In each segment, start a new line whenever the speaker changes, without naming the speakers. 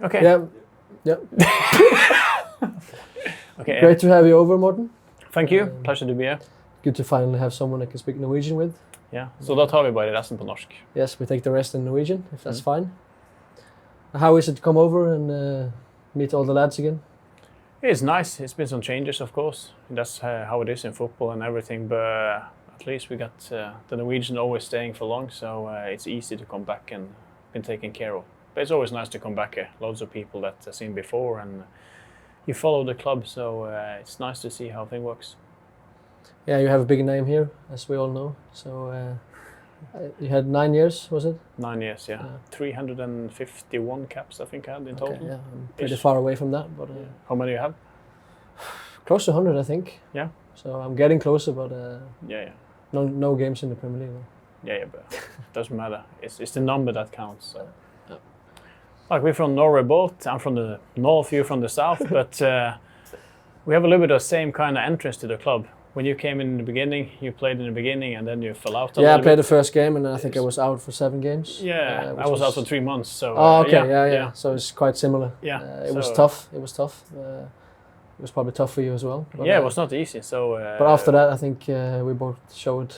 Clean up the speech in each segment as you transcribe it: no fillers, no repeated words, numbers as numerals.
Okay.
Yeah.
Okay.
Great to have you over, Morten.
Thank you. Pleasure to be here.
Good to finally have someone I can speak Norwegian with.
Ja, så da tar vi bare resten på norsk.
Yes, we take the rest in Norwegian, if that's fine. How is it to come over and meet all the lads again?
It's nice. It's been some changes, of course. That's how it is in football and everything. But at least we got the Norwegian always staying for long, so it's easy to come back and been taken care of. But it's always nice to come back here. Loads of people that I've seen before, and you follow the club, so it's nice to see how things works.
Yeah, you have a big name here, as we all know. So you had 9 years, was it?
9 years, yeah. 351 caps, I think I had in total.
Yeah, I'm pretty far away from that, but
how many do you have?
Close to 100, I think.
Yeah.
So I'm getting closer, but
yeah.
No games in the Premier League.
Yeah, but it doesn't matter. It's the number that counts. So. Yeah. Like we're from Norway both. I'm from the north, you're from the south, but we have a little bit of the same kind of entrance to the club. When you came in the beginning, you played in the beginning, and then you fell out.
I played the first game, and then I think I was out for 7 games.
Yeah, I was out for 3 months. So.
Okay, yeah. So it's quite similar.
Yeah,
it was tough. It was tough. It was probably tough for you as well.
But, it was not easy. So.
But after that, I think we both showed.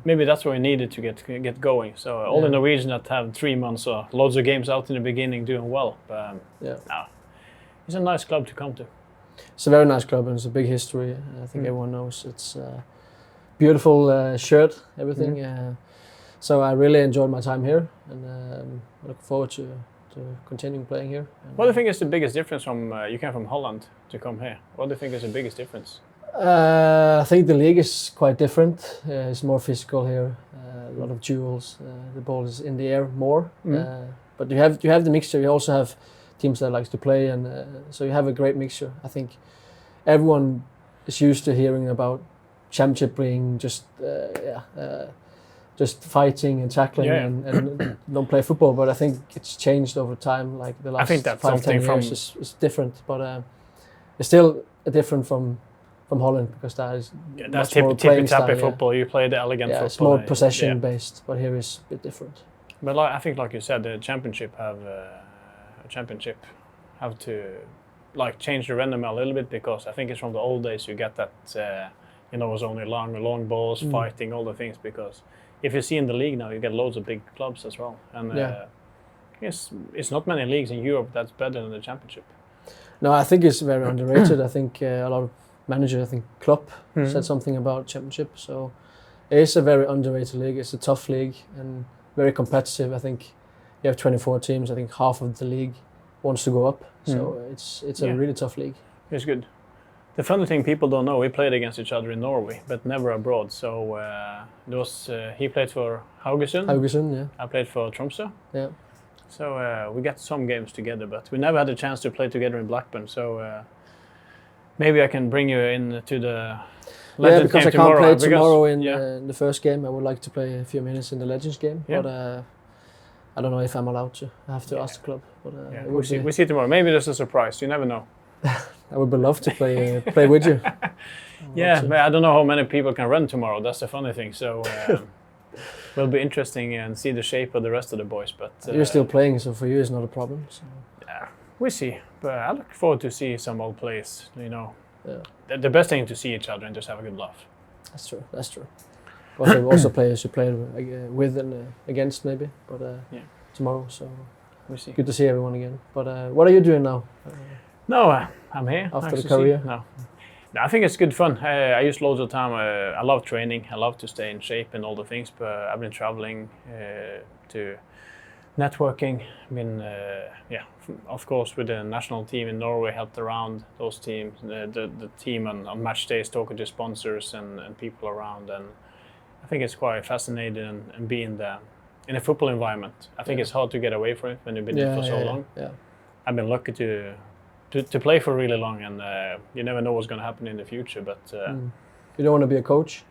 Maybe that's what we needed to get going. So all the Norwegians that have 3 months or loads of games out in the beginning doing well. But, it's a nice club to come to.
It's a very nice club and it's a big history. I think everyone knows. It's beautiful shirt, everything. So I really enjoyed my time here, and I look forward to continuing playing here. And,
what do you think is the biggest difference from you came from Holland to come here? What do you think is the biggest difference?
I think the league is quite different. It's more physical here. A lot of duels. The ball is in the air more. But you have the mixture. You also have teams that likes to play, and so you have a great mixture. I think everyone is used to hearing about championship being just fighting and tackling and don't play football. But I think it's changed over time. Like the last 5-10 years is different, but it's still different from Holland because that's
tippy-tappy football. You play the elegant football.
It's more possession based, but here is a bit different.
But I think, like you said, the championship have to change the rhythm a little bit, because I think it's from the old days you get that it was only long balls, fighting, all the things, because if you see in the league now you get loads of big clubs as well, and it's not many leagues in Europe that's better than the championship.
No, I think it's very underrated. I think a lot of managers, I think Klopp said something about championship, so it is a very underrated league. It's a tough league and very competitive. I think you have 24 teams. I think half of the league wants to go up. So it's a really tough league.
It's good. The funny thing people don't know, we played against each other in Norway, but never abroad. So he played for Haugesund. I played for Tronstad.
Yeah.
So we got some games together, but we never had a chance to play together in Blackburn. So maybe I can bring you in to the Legends
because
game
I can't
tomorrow.
play tomorrow in the first game. I would like to play a few minutes in the Legends game, but I don't know if I'm allowed to. I have to ask the club. But
we see tomorrow. Maybe there's a surprise. You never know.
I would love to play with you.
But I don't know how many people can run tomorrow. That's the funny thing. So will be interesting and see the shape of the rest of the boys. But
you're still playing, so for you it's not a problem. So.
Yeah, we see. But I look forward to see some old players. The best thing to see each other and just have a good laugh.
That's true. Also players you played with and against maybe, but tomorrow. So
we see.
Good to see everyone again. But what are you doing now?
I'm here.
After the career?
No, I think it's good fun. I use loads of time. I love training. I love to stay in shape and all the things. But I've been traveling to networking. Been of course with the national team in Norway, helped around those teams. The team on match days, talking to sponsors and people around. And I think it's quite fascinating and being in a football environment. I think it's hard to get away from it when you've been there for so long. Yeah. I've been lucky to play for really long, and you never know what's going to happen in the future. But
you don't want to be a coach?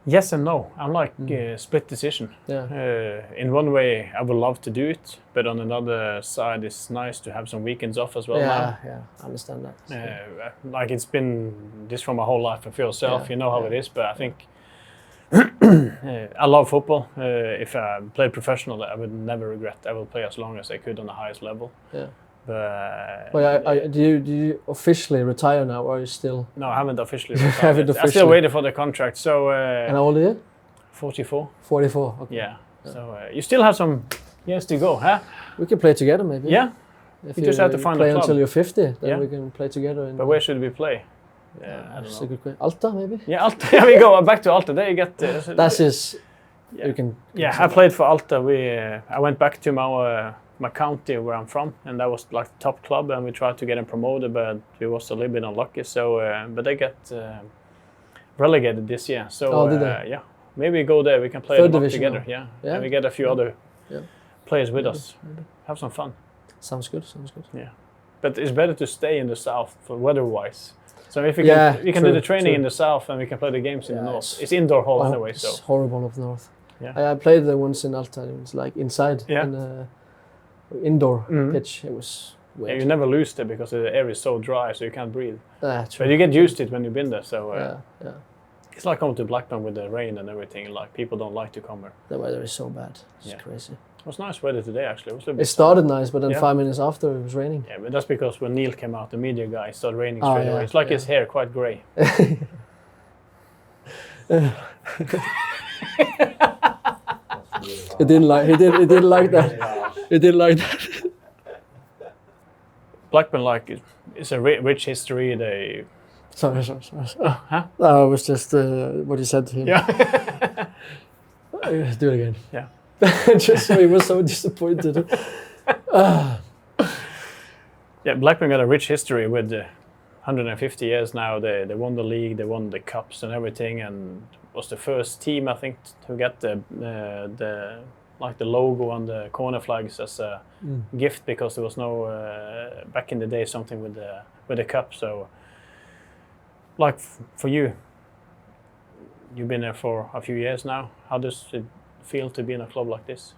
Yes and no. I'm like split decision. In one way, I would love to do it, but on another side, it's nice to have some weekends off as well.
Yeah, I understand that.
Like it's been this for my whole life for yourself. You know how it is, but I think I love football. If I played professionally, I would never regret. I will play as long as I could on the highest level.
Well, do you officially retire now, or are you still?
No, I haven't officially retired.
Haven't
I still waiting for the contract. So.
And how old are you?
44.
44. Okay.
Yeah. So you still have some years to go, huh?
We can play together, maybe.
Yeah.
If
you just have to find
play
a club
until you're 50, then we can play together.
But where should we play? I don't know.
A good Alta, maybe.
Yeah, Alta. Yeah, we go back to Alta. There you get.
That's his.
Yeah.
You can.
Yeah, I played for Alta. I went back to my county where I'm from, and that was like the top club, and we tried to get them promoted, but we was a little bit unlucky. So, but they get relegated this year. So,
did they?
Yeah, maybe go there. We can play them up together. Yeah, and we get a few other players with us. Maybe. Have some fun.
Sounds good.
Yeah, but it's better to stay in the south for weather-wise. So if we can do the training in the south, and we can play the games in the north. It's indoor hall anyway. So
it's horrible up north.
Yeah,
I played there once in Alta. It was like inside.
Yeah.
In indoor pitch. It was weird.
Yeah, you never lose there because the air is so dry, so you can't breathe.
True.
But you get used to it when you've been there. So
yeah.
It's like coming to Blackburn with the rain and everything. Like people don't like to come here.
The weather is so bad. It's crazy.
It was nice weather today actually.
It started nice, but then 5 minutes after it was raining.
Yeah, but that's because when Neil came out, the media guy, it started raining straight away. It's like his hair, quite grey.
He didn't like that. He didn't like that.
Blackburn, like, it's a rich history. They.
Sorry.
Huh?
No, it was just what you said to him.
Yeah.
Do it again.
Yeah.
Just so he was so disappointed.
Yeah, Blackburn got a rich history with 150 years now. They won the league, they won the cups and everything, and was the first team I think to get the logo on the corner flags as a gift, because there was no back in the day something with the cup. So, like for you, you've been there for a few years now. How does it feel to be in a club like this?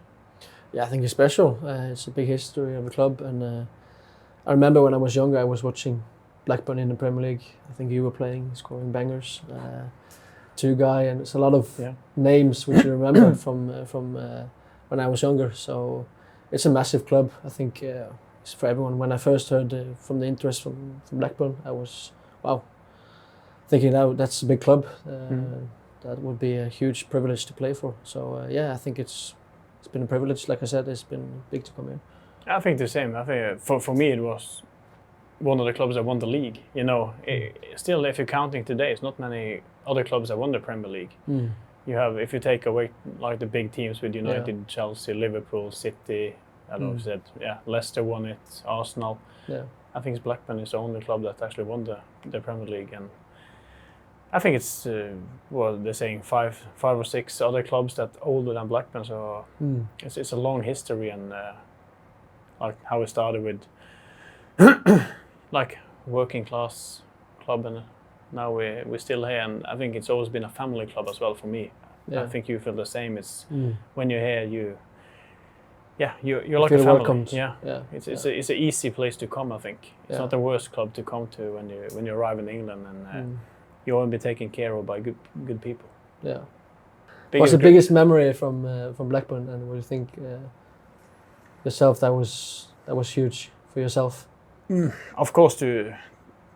Yeah, I think it's special. It's a big history of the club, and I remember when I was younger, I was watching Blackburn in the Premier League. I think you were playing, scoring bangers. Two guy, and it's a lot of names which you remember from when I was younger. So it's a massive club. I think it's for everyone. When I first heard from the interest from Blackburn, I was thinking that's a big club. That would be a huge privilege to play for. So I think it's been a privilege. Like I said, it's been big to come here.
I think the same. I think for me it was one of the clubs that won the league. You know, still if you're counting today, it's not many other clubs that won the Premier League. You have, if you take away like the big teams with United, Chelsea, Liverpool, City, Leicester won it, Arsenal.
Yeah.
I think Blackburn is the only club that actually won the Premier League, and I think it's they're saying five or six other clubs that older than Blackburn. So it's a long history, and like how it started with like working class club, and now we're still here, and I think it's always been a family club as well for me. I think you feel the same. It's when you're here, you're like a family.
Welcomed.
Yeah. It's an easy place to come. I think it's not the worst club to come to when you arrive in England, and you won't be taken care of by good people.
Yeah. What's the biggest memory from Blackburn, and what do you think yourself that was huge for yourself?
Of course,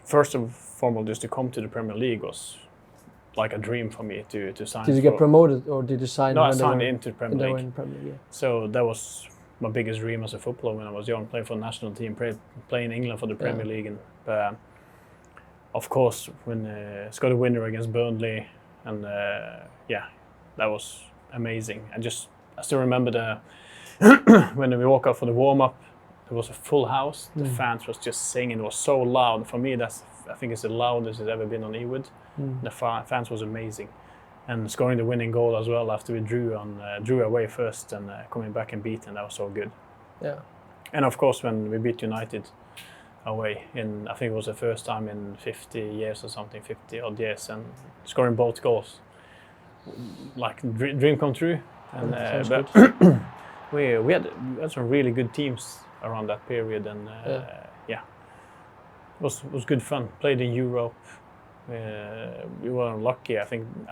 first and foremost, just to come to the Premier League was like a dream for me to sign.
Did you get promoted, or did you sign?
No, I signed into the Premier League.
In Premier League,
So that was my biggest dream as a footballer when I was young, playing for the national team, playing England for the Premier League, and of course when scored a winner against Burnley, and that was amazing. I still remember when we woke up for the warm up. There was a full house. The fans was just singing. It was so loud. For me, I think it's the loudest it's ever been on Ewood. The fans was amazing, and scoring the winning goal as well after we drew away first, and coming back and beating, that was so good.
Yeah.
And of course, when we beat United away, I think it was the first time in 50 years or something, 50 odd years, and scoring both goals, like dream come true. And but we had some really good teams around that period, and it was good fun. Played in Europe. We were lucky. I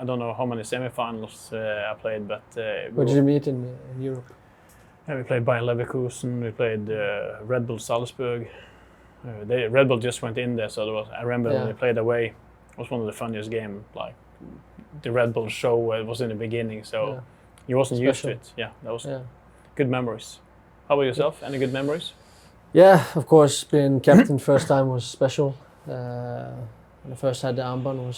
don't know how many semi-finals I played, but
where did you meet in Europe?
Yeah, we played Bayer Leverkusen. We played Red Bull Salzburg. Red Bull just went in there, so I remember when they played away. It was one of the funniest games. Like the Red Bull show was in the beginning, so you wasn't used to it. Yeah, that was good memories. How about yourself? Any good memories?
Yeah, of course. Being captain first time was special. When I first had the armband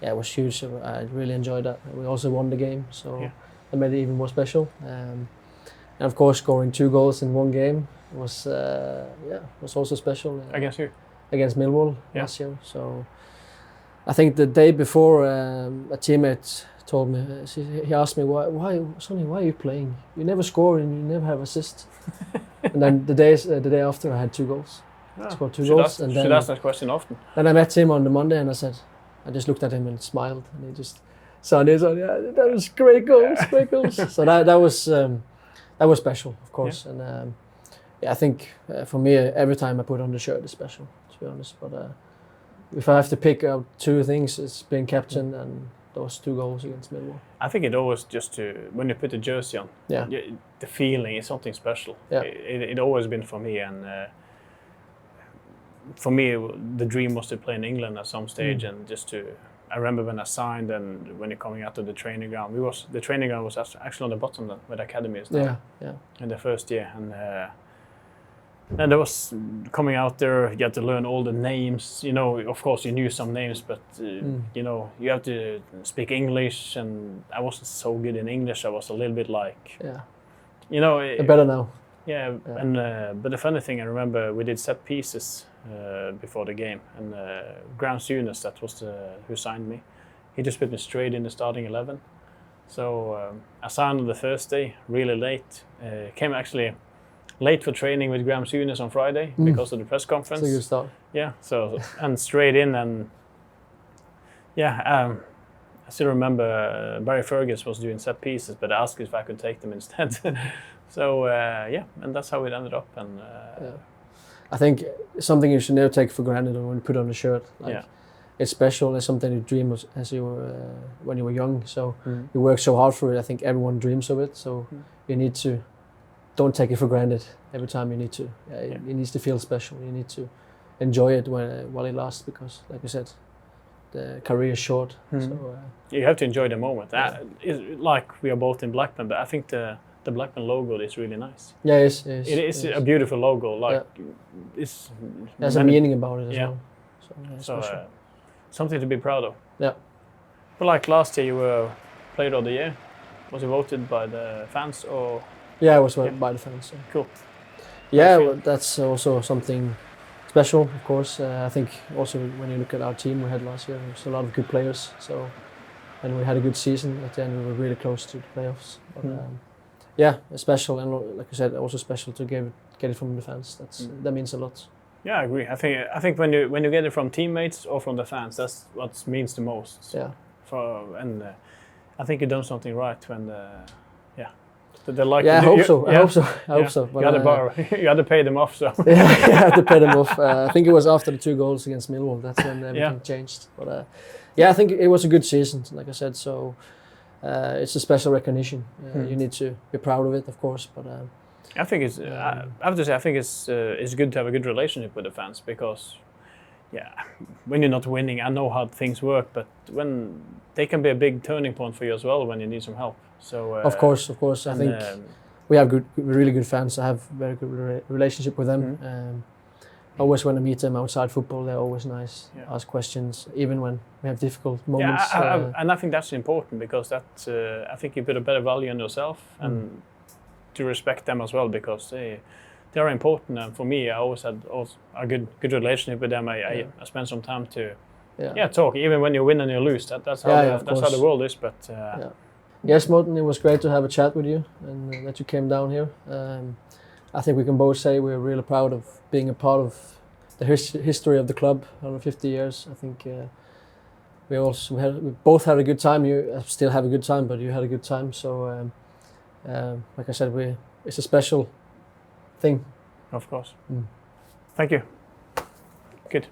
it was huge. I really enjoyed that. We also won the game, so that made it even more special. And of course, scoring 2 goals in one game was also special.
Against who?
Against Millwall last year. So I think the day before, a teammate told me, he asked me, why, Sonny, why are you playing? You never score and you never have assist. And then the day after, I had 2 goals. Scored 2 goals.
Should ask that question often.
And I met him on the Monday, and I just looked at him and smiled, and he just, Sonny, that was great goals, great goals. So that was special, of course. And I think for me, every time I put on the shirt is special, to be honest. But if I have to pick out 2 things, it's being captain and those 2 goals against Millwall.
I think it always when you put the jersey on, the feeling is something special. Yeah. It always been for me, and for me the dream was to play in England at some stage, and I remember when I signed and when you're coming out of the training ground, the training ground was actually on the bottom then, where the academy is now. In the first year, and there was coming out there, you had to learn all the names. You know, of course you knew some names, but you know, you have to speak English, and I wasn't so good in English. I was a little bit like, you know,
better now.
Yeah. And but the funny thing, I remember we did set pieces before the game, and Graham Souness, that was who signed me. He just put me straight in the starting 11. So I signed on the first day, really late. Came actually late for training with Graham Souness on Friday because of the press conference.
So you start.
Yeah. So and straight in, and I still remember Barry Fergus was doing set pieces, but I asked if I could take them instead. So and that's how it ended up. And
I think something you should never take for granted when you put on the shirt. Like, it's special. It's something you dream of as you were when you were young. So you work so hard for it. I think everyone dreams of it. So you need to don't take it for granted. Every time you need to. It needs to feel special. You need to enjoy it while it lasts, because, like you said, the career is short. So
you have to enjoy the moment. Like we are both in Blackburn, but I think the Blackburn logo is really nice.
Yeah, it is
a beautiful logo. Like
there's a meaning about it as well.
So something to be proud of.
Yeah.
But like last year, you were Player of the Year. Was you voted by the fans or?
Yeah, I was voted by the fans. Yeah.
Cool.
Yeah, well, that's also something special, of course. I think also when you look at our team we had last year, there was a lot of good players. So, and we had a good season. At the end, we were really close to the playoffs. But, it's special, and like I said, also special to get it from the fans. That means a lot. Yeah,
I agree. I think when you get it from teammates or from the fans, that's what means the most.
Yeah.
I think you've done something right when they like.
Yeah, I hope so. I hope so.
But you had to pay them off, so.
Yeah, I had to pay them off. I think it was after the 2 goals against Millwall. That's when everything changed. But I think it was a good season, like I said. So it's a special recognition. You need to be proud of it, of course. But
I think it's. I have to say, I think it's good to have a good relationship with the fans, because, when you're not winning, I know how things work, but when they can be a big turning point for you as well when you need some help. So
of course, I think we have really good fans. I have very good relationship with them. Always when I meet them outside football, they're always nice. Ask questions, even when we have difficult moments.
And I think that's important, because I think you put a better value on yourself and to respect them as well, because they are important. And for me, I always had a good relationship with them. I spend some time to talk, even when you win and you lose. That's how the world is. But
yes, Morten, it was great to have a chat with you and that you came down here. I think we can both say we're really proud of being a part of the history of the club, 150 years. I think we both had a good time. You still have a good time, but you had a good time. So, like I said, it's a special thing.
Of course. Thank you. Good.